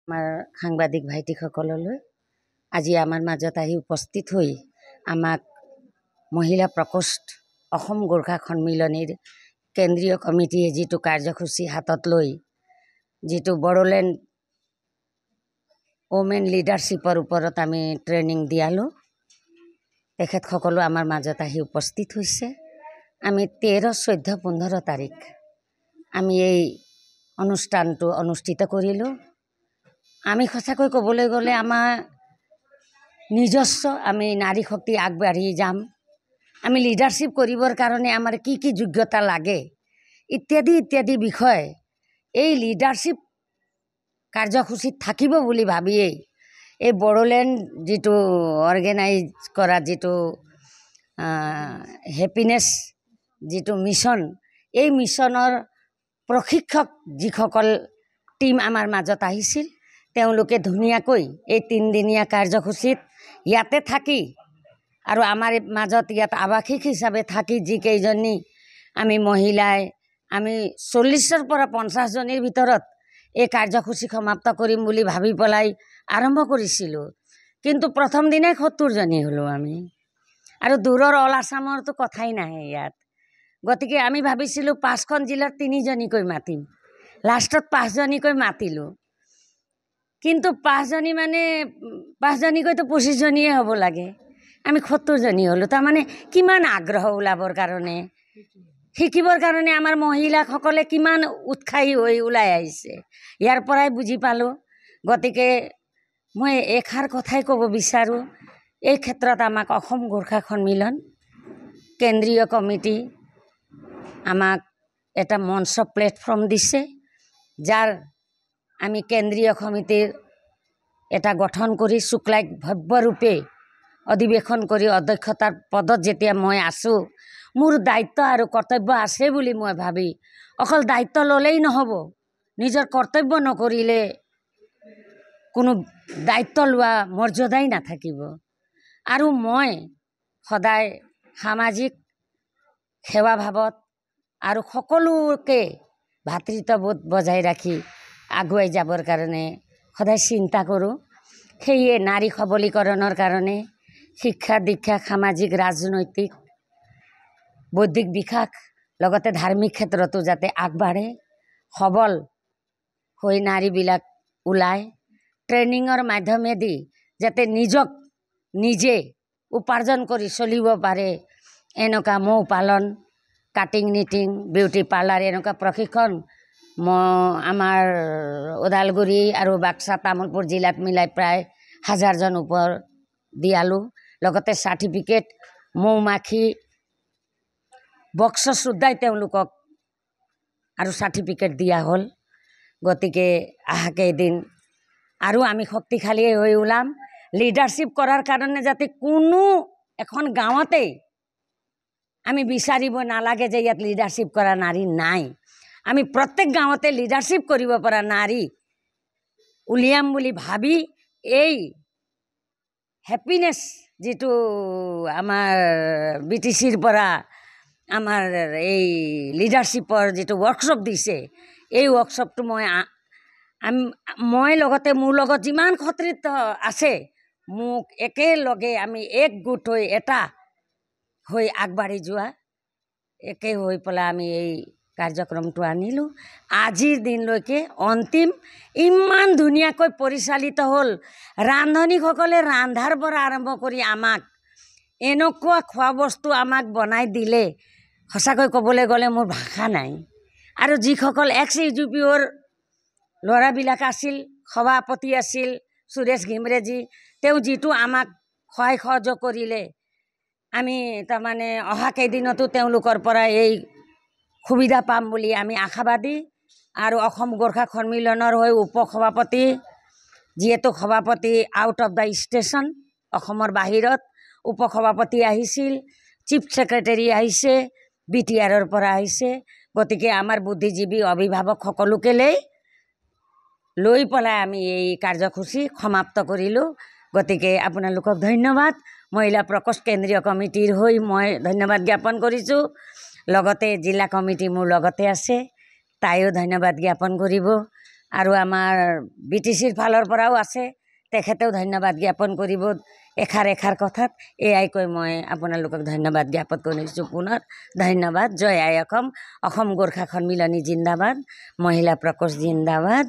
আমাৰ সাংবাদিক ভাইটিসকললৈ আজি আমাৰ মাজত আহি উপস্থিত হৈ আমাক মহিলা প্ৰকোষ্ঠ অসম গোৰ্খা সন্মিলনীৰ কেন্দ্ৰীয় কমিটিয়ে যিটো কাৰ্যসূচী হাতত লৈ যিটো বড়োলেণ্ড ওমেন লিডাৰশ্বিপৰ ওপৰত আমি ট্ৰেইনিং দিয়ালোঁ, তেখেতসকলো আমাৰ মাজত আহি উপস্থিত হৈছে। আমি 13, 14, 15 তাৰিখ আমি এই অনুষ্ঠানটো অনুষ্ঠিত কৰিলোঁ। আমি সঁচাকৈ ক'বলৈ গ'লে আমাৰ নিজস্ব আমি নাৰী শক্তি আগবাঢ়ি যাম, আমি লিডাৰশ্বিপ কৰিবৰ কাৰণে আমাৰ কি কি যোগ্যতা লাগে ইত্যাদি ইত্যাদি বিষয় এই লিডাৰশ্বিপ কাৰ্যসূচীত থাকিব বুলি ভাবিয়েই এই বড়োলেণ্ড যিটো অৰ্গেনাইজ কৰা যিটো হেপিনেছ যিটো মিছন, এই মিছনৰ প্ৰশিক্ষক যিসকল টিম আমাৰ মাজত আহিছিল তেওঁলোকে ধুনীয়াকৈ এই 3 দিনীয়া কাৰ্যসূচীত ইয়াতে থাকি আৰু আমাৰ মাজত ইয়াত আৱাসিক হিচাপে থাকি যিকেইজনী আমি মহিলাই আমি 40ৰ পৰা 50 জনীৰ ভিতৰত এই কাৰ্যসূচী সমাপ্ত কৰিম বুলি ভাবি পেলাই আৰম্ভ কৰিছিলোঁ, কিন্তু প্ৰথম দিনাই 70 জনী হ'লোঁ আমি। আৰু দূৰৰ অল আছামৰতো কথাই নাহে ইয়াত। গতিকে আমি ভাবিছিলোঁ 5খন জিলাৰ 3 জনীকৈ মাতিম, লাষ্টত 5 জনীকৈ মাতিলোঁ। কিন্তু 5 জনী মানে 5 জনীকৈতো 25 জনীয়ে হ'ব লাগে, আমি 70 জনী হ'লোঁ। তাৰমানে কিমান আগ্ৰহ ওলাবৰ কাৰণে, শিকিবৰ কাৰণে আমাৰ মহিলাসকলে কিমান উৎসাহী হৈ ওলাই আহিছে ইয়াৰ পৰাই বুজি পালোঁ। গতিকে মই এষাৰ কথাই ক'ব বিচাৰোঁ, এই ক্ষেত্ৰত আমাক অসম গোৰ্খা সন্মিলন কেন্দ্ৰীয় কমিটি আমাক এটা মঞ্চ প্লেটফৰ্ম দিছে, যাৰ আমি কেন্দ্ৰীয় সমিতিৰ এটা গঠন কৰি শুক্লাইক ভব্যৰূপে অধিৱেশন কৰি অধ্যক্ষতাৰ পদত যেতিয়া মই আছোঁ, মোৰ দায়িত্ব আৰু কৰ্তব্য আছে বুলি মই ভাবি অকল দায়িত্ব ল'লেই নহ'ব, নিজৰ কৰ্তব্য নকৰিলে কোনো দায়িত্ব লোৱা মৰ্যাদাই নাথাকিব। আৰু মই সদায় সামাজিক সেৱাভাৱত আৰু সকলোকে ভাতৃত্ববোধ বজাই ৰাখি আগুৱাই যাবৰ কাৰণে সদায় চিন্তা কৰোঁ। সেয়ে নাৰী সবলীকৰণৰ কাৰণে শিক্ষা দীক্ষা, সামাজিক ৰাজনৈতিক বৌদ্ধিক বিকাশ লগতে ধাৰ্মিক ক্ষেত্ৰতো যাতে আগবাঢ়ে, সবল হৈ নাৰীবিলাক ওলায়, ট্ৰেইনিঙৰ মাধ্যমেদি যাতে নিজক নিজে উপাৰ্জন কৰি চলিব পাৰে, এনেকুৱা মৌ পালন, কাটিং নিটিং, বিউটি পাৰ্লাৰ এনেকুৱা প্ৰশিক্ষণ আমাৰ ওদালগুৰি আৰু বাক্সা তামোলপুৰ জিলাত মিলাই প্ৰায় 1000 জন ওপৰ দিয়ালোঁ। লগতে চাৰ্টিফিকেট, মৌ-মাখি বক্স শ্ৰদ্ধাই তেওঁলোকক আৰু চাৰ্টিফিকেট দিয়া হ'ল। গতিকে অহা কেইদিন আৰু আমি শক্তিশালী হৈ ওলাম। লিডাৰশ্বিপ কৰাৰ কাৰণে যাতে কোনো এখন গাঁৱতেই আমি বিচাৰিব নালাগে যে ইয়াত লিডাৰশ্বিপ কৰা নাৰী নাই, আমি প্ৰত্যেক গাঁৱতে লিডাৰশ্বিপ কৰিব পৰা নাৰী উলিয়াম বুলি ভাবি এই হেপিনেছ যিটো আমাৰ BTCৰ পৰা আমাৰ এই লিডাৰশ্বিপৰ যিটো ৱৰ্কশ্বপ দিছে, এই ৱৰ্কশ্বপটো মই লগতে মোৰ লগত যিমান সতীৰ্থ আছে মোক একেলগে আমি একগোট হৈ এটা হৈ আগবাঢ়ি যোৱা, একে হৈ পেলাই আমি এই কাৰ্যক্ৰমটো আনিলোঁ। আজিৰ দিনলৈকে অন্তিম ইমান ধুনীয়াকৈ পৰিচালিত হ'ল। ৰান্ধনীসকলে ৰান্ধাৰ পৰা আৰম্ভ কৰি আমাক এনেকুৱা খোৱা বস্তু আমাক বনাই দিলে, সঁচাকৈ ক'বলৈ গ'লে মোৰ ভাষা নাই। আৰু যিসকল ex-UGPOৰ ল'ৰাবিলাক আছিল, সভাপতি আছিল সুৰেশ ঘিমৰেজী, তেওঁ যিটো আমাক সহায় সহযোগ কৰিলে, আমি তাৰমানে অহা কেইদিনতো তেওঁলোকৰ পৰা এই সুবিধা পাম বুলি আমি আশাবাদী। আৰু অসম গোৰ্খা সন্মিলনৰ হৈ উপসভাপতি, যিহেতু সভাপতি আউট অফ দ্য ষ্টেচন, অসমৰ বাহিৰত উপসভাপতি আহিছিল, চিফ ছেক্ৰেটাৰী আহিছে, BTRৰ পৰা আহিছে। গতিকে আমাৰ বুদ্ধিজীৱী অভিভাৱক সকলোকে লৈ পেলাই আমি এই কাৰ্যসূচী সমাপ্ত কৰিলোঁ। গতিকে আপোনালোকক ধন্যবাদ। মহিলা প্ৰকোষ্ঠ কেন্দ্ৰীয় কমিটিৰ হৈ মই ধন্যবাদ জ্ঞাপন কৰিছোঁ। লগতে জিলা কমিটি মোৰ লগতে আছে, তাইও ধন্যবাদ জ্ঞাপন কৰিব। আৰু আমাৰ BTCৰ ফালৰ পৰাও আছে, তেখেতেও ধন্যবাদ জ্ঞাপন কৰিব এষাৰ এষাৰ কথাত। এয়াই কৈ মই আপোনালোকক ধন্যবাদ জ্ঞাপন কৰিছোঁ পুনৰ। ধন্যবাদ। জয় আই অসম। অসম গোৰ্খা সন্মিলনী জিন্দাবাদ। মহিলা প্ৰকোষ্ঠ জিন্দাবাদ।